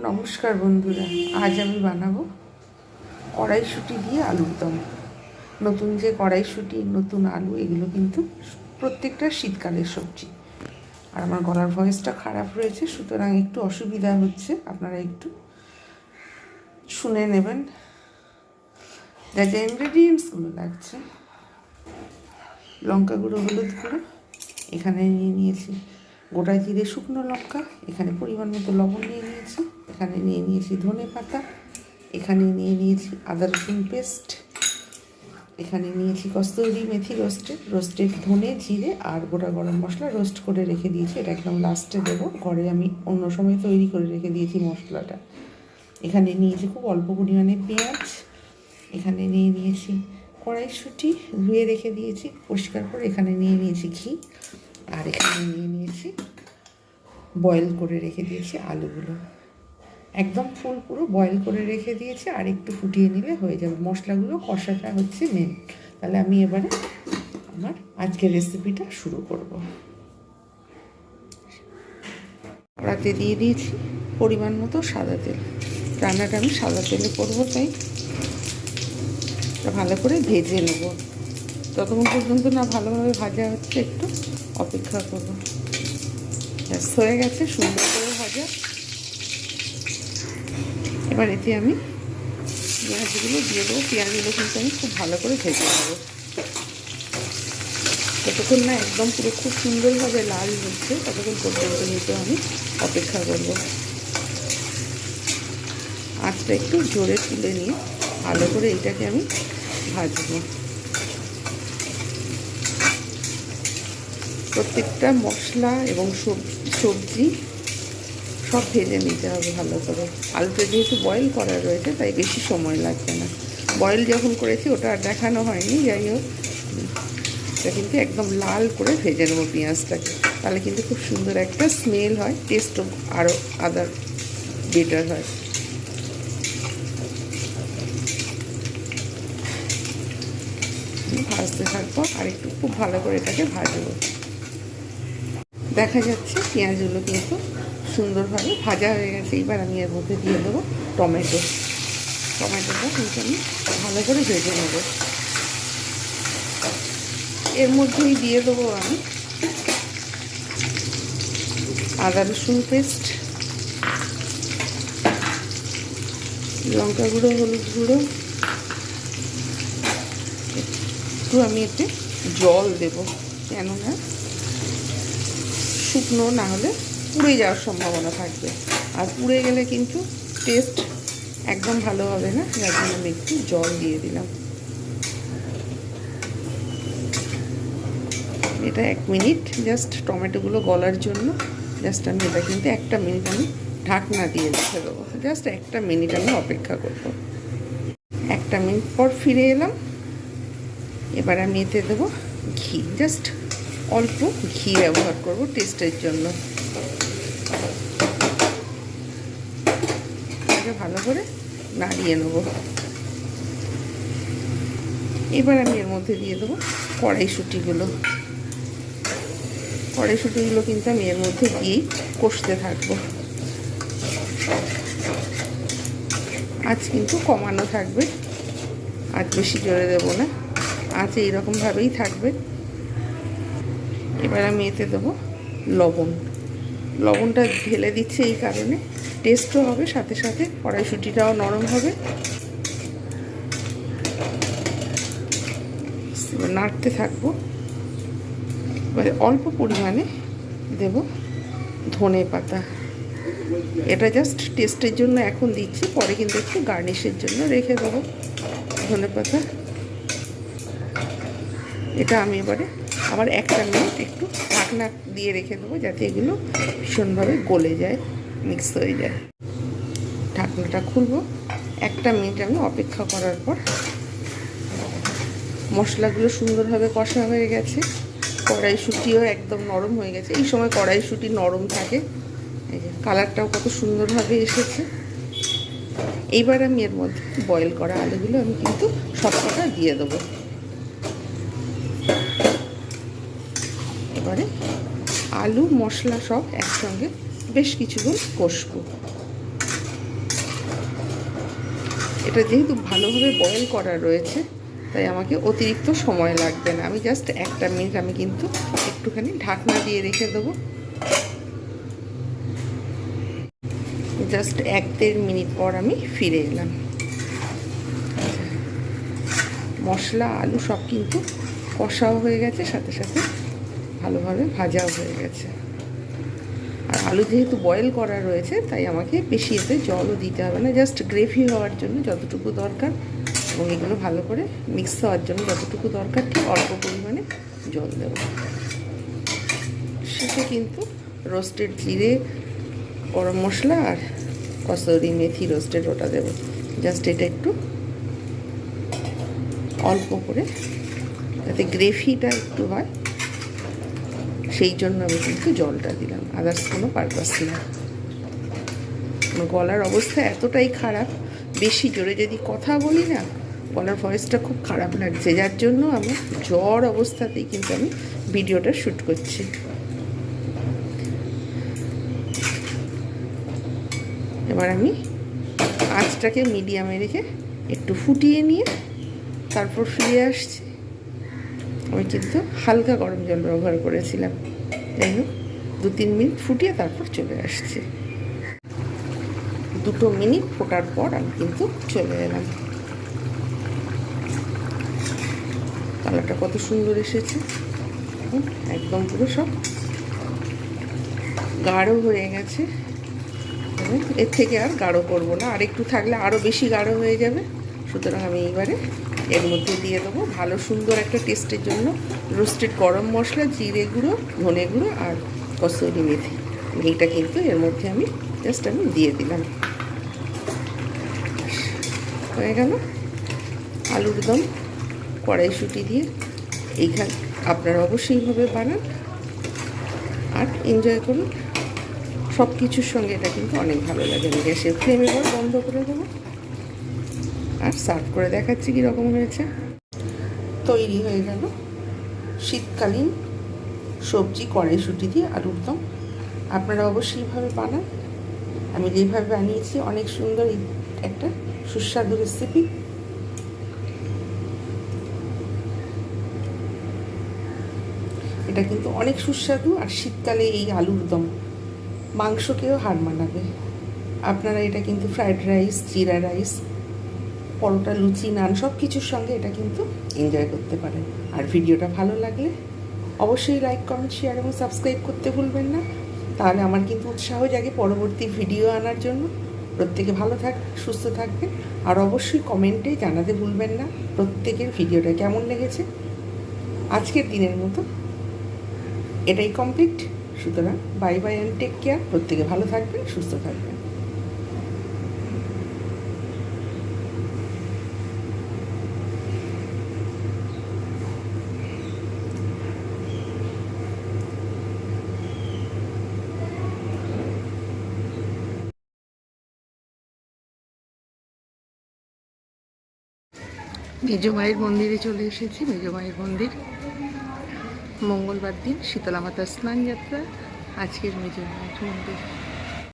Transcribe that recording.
নমস্কার বন্ধুরা, আজ আমি বানাবো কড়াইশুঁটি দিয়ে আলুর দম। নতুন যে কড়াইশুঁটি, নতুন আলু, এগুলো কিন্তু প্রত্যেকটা শীতকালের সবজি। আর আমার গলার ভয়েসটা খারাপ রয়েছে, সুতরাং একটু অসুবিধা হচ্ছে, আপনারা একটু শুনে নেবেন। যা যা ইনগ্রেডিয়েন্টসগুলো লাগছে: লঙ্কা গুঁড়ো, হলুদ গুঁড়ো, এখানে নিয়ে নিয়েছি গোটা জিরে, শুকনো লঙ্কা, এখানে পরিমাণ মতো লবণ নিয়ে নিয়েছি, এখানে নিয়ে নিয়েছি ধনে পাতা, এখানে নিয়ে নিয়েছি আদা রসুন পেস্ট, এখানে নিয়েছি কস্তুরি মেথি রোস্টেড ধনে, জিরে আর গোটা গরম মশলা রোস্ট করে রেখে দিয়েছি। এটা একদম লাস্টে দেবো, ঘরে আমি অন্য সময় তৈরি করে রেখে দিয়েছি মশলাটা। এখানে নিয়েছি খুব অল্প পরিমাণে পেঁয়াজ, এখানে নিয়ে নিয়েছি কড়াইশুঁটি ধুয়ে রেখে দিয়েছি পরিষ্কার করে, এখানে নিয়ে নিয়েছি ঘি, আর এখানে নিয়ে নিয়েছি বয়েল করে রেখে দিয়েছি আলুগুলো। একদম ফুল পুরো বয়েল করে রেখে দিয়েছি, আর একটু ফুটিয়ে নিলে হয়ে যাবে। মশলাগুলো কষাটা হচ্ছে মেন। তাহলে আমি এবারে আমার আজকের রেসিপিটা শুরু করব। কড়াতে দিয়ে দিয়েছি পরিমাণ মতো সাদা তেল। রান্নাটা আমি সাদা তেলে করবো, তাই ভালো করে ভেজে নেব। ততক্ষণ পর্যন্ত না ভালোভাবে ভাজা হচ্ছে, একটু অপেক্ষা করব। ব্যাস হয়ে গেছে, সুন্দর করে ভাজা। এবার এতে আমি পেঁয়াজগুলো দিয়ে দেবো। পেঁয়াজগুলো কিন্তু আমি খুব ভালো করে ভেজে নেবো, যতক্ষণ না একদম পুরো খুব সুন্দরভাবে লাল হচ্ছে ততক্ষণ পর্যন্ত কিন্তু আমি অপেক্ষা করব। আঁচটা একটু জোরে তুলে নিয়ে ভালো করে এইটাকে আমি ভাজবো। প্রত্যেকটা মশলা এবং সবজি সব ভেজে নিতে হবে ভালো করে। আলুটা যেহেতু বয়েল করা রয়েছে তাই বেশি সময় লাগবে না। বয়েল যখন করেছি ওটা আর দেখানো হয়নি, যাই হোক এটা কিন্তু একদম লাল করে ভেজে নেবো পেঁয়াজটাকে। তাহলে কিন্তু খুব সুন্দর একটা স্মেল হয়, টেস্টও আরও আদার বেটার হয়। ভাজতে থাকবো আর একটু খুব ভালো করে এটাকে ভাজবো। দেখা যাচ্ছে পেঁয়াজগুলো কিন্তু সুন্দরভাবে ভাজা হয়ে গেছে। এবার আমি এর মধ্যে দিয়ে দেবো টমেটোটা কিন্তু আমি ভালো করে ভেজে নেব। এর মধ্যেই দিয়ে দেবো আমি আদা রসুন পেস্ট, লঙ্কা গুঁড়ো, হলুদ গুঁড়ো, একটু আমি এতে জল দেবো, কেননা শুকনো না হলে পুড়ে যাওয়ার সম্ভাবনা থাকবে, আর পুড়ে গেলে কিন্তু টেস্ট একদম ভালো হবে না। যার জন্য আমি একটু জল দিয়ে দিলাম। এটা 1 মিনিট জাস্ট টমেটোগুলো গলার জন্য। জাস্ট আমি এটা কিন্তু 1 মিনিট আমি ঢাকনা দিয়ে রেখে দেবো। জাস্ট 1 মিনিট আমি অপেক্ষা করব। 1 মিনিট পর ফিরে এলাম। এবার আমি এতে দেবো ঘি, জাস্ট অল্প ঘি ব্যবহার করব টেস্টের জন্য। ভালো করে নাড়িয়ে নেব। এবার আমি এর মধ্যে দিয়ে দেবো কড়াইশুঁটিগুলো কিন্তু আমি এর মধ্যে দিয়েই কষতে থাকবো। আঁচ কিন্তু কমানো থাকবে, আঁচ বেশি জোরে দেবো না, আঁচ এইরকমভাবেই থাকবে। এবার আমি এতে দেবো লবণটা ঢেলে দিচ্ছি এই কারণে, টেস্টও হবে, সাথে সাথে কড়াইশুঁটিটাও নরম হবে। নাড়তে থাকবো। এবারে অল্প পরিমাণে দেব ধনে পাতা। এটা জাস্ট টেস্টের জন্য এখন দিচ্ছি, পরে কিন্তু একটু গার্নিশের জন্য রেখে দেবো ধনে পাতা। এটা আমি এবারে আবার 1 মিনিট একটু ঢাকনা দিয়ে রেখে দেবো, যাতে এগুলো ভীষণভাবে গলে যায়, মিক্স হয়ে যায়। ঢাকনাটা খুলবো। 1 মিনিট আমি অপেক্ষা করার পর মশলাগুলো সুন্দরভাবে কষা হয়ে গেছে, কড়াইশুঁটিও একদম নরম হয়ে গেছে। এই সময় কড়াইশুঁটি নরম থাকে। এই যে কালারটাও কত সুন্দরভাবে এসেছে। এইবার আমি এর মধ্যে বয়েল করা আলুগুলো আমি কিন্তু সবকটা দিয়ে দেবো। এবারে আলু মশলা সব একসঙ্গে বেশ কিছুক্ষণ কষবো। এটা যেহেতু ভালোভাবে বয়েল করা রয়েছে তাই আমাকে অতিরিক্ত সময় লাগবে না। আমি জাস্ট 1 মিনিট আমি কিন্তু একটুখানি ঢাকনা দিয়ে রেখে দেবো। জাস্ট 1-1.5 মিনিট পর আমি ফিরে এলাম। মশলা আলু সব কিন্তু কষাও হয়ে গেছে, সাথে সাথে ভালোভাবে ভাজাও হয়ে গেছে। আর আলু যেহেতু বয়েল করা রয়েছে তাই আমাকে বেশি এতে জলও দিতে হবে না, জাস্ট গ্রেভি হওয়ার জন্য যতটুকু দরকার এবং এগুলো ভালো করে মিক্স হওয়ার জন্য যতটুকু দরকার ঠিক অল্প পরিমাণে জল দেব। শেষে কিন্তু রোস্টেড জিরে, গরম মশলা আর কসুরি মেথি রোস্টেড ওটা দেবো। জাস্ট এটা একটু অল্প করে যাতে গ্রেভিটা একটু হয় সেই জন্য আমি কিন্তু জলটা দিলাম, আদার্স কোনো পারপাস না। গলার অবস্থা এতটাই খারাপ, বেশি জোরে যদি কথা বলি না গলার ভয়েসটা খুব খারাপ লাগছে, যার জন্য আমি জ্বর অবস্থাতেই কিন্তু আমি ভিডিওটা শ্যুট করছি। এবার আমি আঁচটাকে মিডিয়ামে রেখে একটু ফুটিয়ে নিয়ে তারপর ফিরে আসছি। আমি কিন্তু হালকা গরম জল ব্যবহার করেছিলাম। যাই হোক 2-3 মিনিট ফুটিয়ে তারপর চলে আসছি। 2 মিনিট ফোটার পর আমি কিন্তু চলে এলাম। কালারটা কত সুন্দর এসেছে, একদম পুরো সব গাঢ় হয়ে গেছে। এর থেকে আর গাঢ় করবো না, আর একটু থাকলে আরও বেশি গাঢ় হয়ে যাবে। সুতরাং আমি এইবারে এর মধ্যে দিয়ে দেবো ভালো সুন্দর একটা টেস্টের জন্য রোস্টেড গরম মশলা, জিরে গুঁড়ো, ধনে গুঁড়ো আর কসুরি মেথি। এইটা কিন্তু এর মধ্যে আমি দিয়ে দিলাম। হয়ে গেল আলুর দম কড়াইশুঁটি দিয়ে। এইখানে আপনারা অবশ্যই এইভাবে বানান আর এনজয় করুন। সব কিছুর সঙ্গে এটা কিন্তু অনেক ভালো লাগে। আমি গ্যাসের ফ্লেম এবার বন্ধ করে দেবো আর সার্ভ করে দেখাচ্ছি কীরকম হয়েছে। তৈরি হয়ে গেল শীতকালীন সবজি কড়াইশুঁটি দিয়ে আলুর দম। আপনারা অবশ্যই এইভাবে বানান। আমি যেভাবে বানিয়েছি অনেক সুন্দর একটা সুস্বাদু রেসিপি। এটা কিন্তু অনেক সুস্বাদু আর শীতকালে এই আলুর দম মাংসকেও হার মানাবে। আপনারা এটা কিন্তু ফ্রাইড রাইস, জিরা রাইস, পরোটা, লুচি, নান সব কিছুর সঙ্গে এটা কিন্তু এনজয় করতে পারেন। আর ভিডিওটা ভালো লাগলে অবশ্যই লাইক, কমেন্ট, শেয়ার এবং সাবস্ক্রাইব করতে ভুলবেন না। তাহলে আমার কিন্তু উৎসাহ জাগে পরবর্তী ভিডিও আনার জন্য। প্রত্যেকে ভালো থাকবেন, সুস্থ থাকবেন আর অবশ্যই কমেন্টে জানাতে ভুলবেন না প্রত্যেকের ভিডিওটা কেমন লেগেছে। আজকের দিনের মতো এটাই কমপ্লিট। সুতরাং bye bye and take care. প্রত্যেকে ভালো থাকবেন, সুস্থ থাকবেন। মেজো মায়ের মন্দিরে চলে এসেছি। মেজো মায়ের মন্দির, মঙ্গলবার দিন শীতলা মাতার স্নান যাত্রা। আজকের মেজো মায়ের মন্দির।